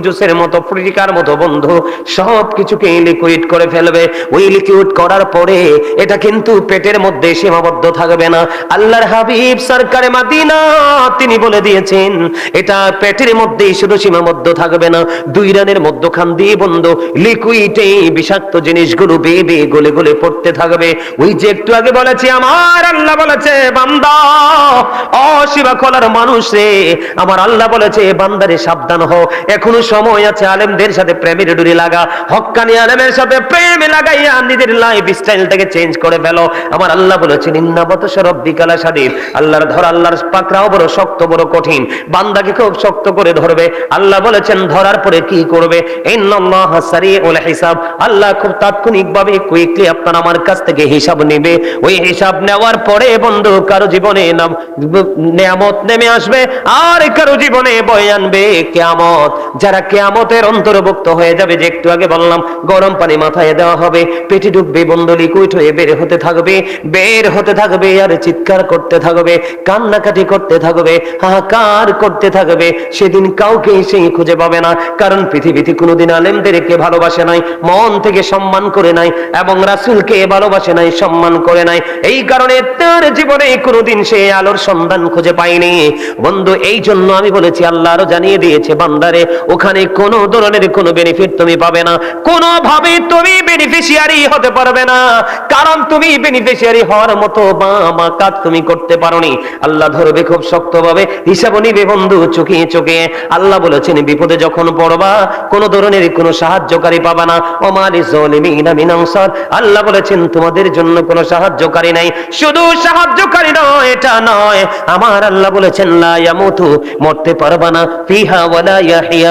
জুসের মতো ফ্রিকার মতো বন্ধু সব কিছুকে লিকুইড করে ফেলবে। ওই লিকুইড করার পরে এটা কিন্তু পেটের মধ্যে সীমাবদ্ধ থাকবে না। আল্লাহর হাবিব সরকারে মাদিনা তিনি বলে দিয়েছেন এটা পেটের মধ্যেই শুধু সীমাবদ্ধ থাকবে না, দুই রানের মধ্যখান দিয়ে বন্ধু লিকুইডে বিষাক্ত জিনিসগুলো বেয়ে বেয়ে গলে গলে পড়তে থাকবে। ওই যে একটু আগে বলেছি আমার আল্লাহ বলেছে বান্দা অশিবা খোলার মানুষ রে, আমার আল্লাহ বলেছে বান্দারে সাবধান হও, এখনো সময় আছে, আলেমদের সাথে প্রেমের ডুরি লাগা, হক্কানি আলেমের সাথে প্রেম লাগাইয়া নিজের লাইফ স্টাইলটাকে চেঞ্জ করে ফেলো। আমার আল্লাহ বলেছেন ইন্না বাতাশা রাব্বিকা লাশাদীদ, আল্লাহর ধর আল্লাহর পাকড়াও বড় শক্ত বড় কঠিন, বান্দাকে খুব শক্ত করে ধরবে। আল্লাহ বলেছেন ধরার পরে কি করবে, ইন্নাল্লাহা সারিউল হিসাব, আল্লাহ খুব তাৎক্ষণিকভাবে কুইকলি আপনার আমার কাছ থেকে হিসাব নেবে। ওই হিসাব নেওয়ার পরে বন্ধু কারো জীবনে নিয়ামত নেমে আসবে আর কারো জীবনে বয়ে আনবে কিয়ামত। যারা কিয়ামতের অন্তর্ভুক্ত হয়ে যাবে, যে একটু আগে বললাম গরম পানি মাথায় দেওয়া হবে, পেটে ঢুকবে বন্ধু, লিকুইড হয়ে বের হতে থাকবে, বের হতে থাকবে আর চিৎকার করতে থাকবে, কান্নাকাটি করতে থাকবে, হাহাকার করতে থাকবে। সেদিন কাউকে সেই খুঁজে পাবে না, কারণ পৃথিবীতে কোনোদিন আলেমদেরকে ভালোবাসে নাই, মন থেকে সম্মান করে নাই, এবং রাসূলকে ভালোবাসে নাই, সম্মান করে নাই। এই কারণে তার জীবনে কোনোদিন সে আলোর সন্ধান খুঁজে পায়নি বন্ধু। এই জন্য আমি বলেছি আল্লাহ আরো জানিয়ে দিয়েছে বান্দারে ওখানে কোনো ধরনের কোনো বেনিফিট তুমি পাবে না, কোনোভাবে তুমি বেনিফিশিয়ারি হতে পারবে না, কারণ তুমি বেনিফিশিয়ারি হওয়ার মতো বাবা কাজ তুমি করতে পারোনি। আল্লাহ ধরবে খুব শক্তভাবে, হিসাব নিবে বন্ধু চোখে চোখে। আল্লাহ বলেছেন বিপদে যখন পড়বা কোনো ধরনের কোনো সাহায্যকারী পাবা না, ওমা লিযালিমিনা মিন আনসার, আল্লাহ বলেছেন তোমাদের জন্য কোনো সাহায্যকারী নাই। শুধু সাহায্যকারী নয়, এটা নয়, আমার আল্লাহ বলেছেন লা ইয়ামুতু, মরতে পারবা না, ফিহা ওয়ালা ইয়াহিয়া,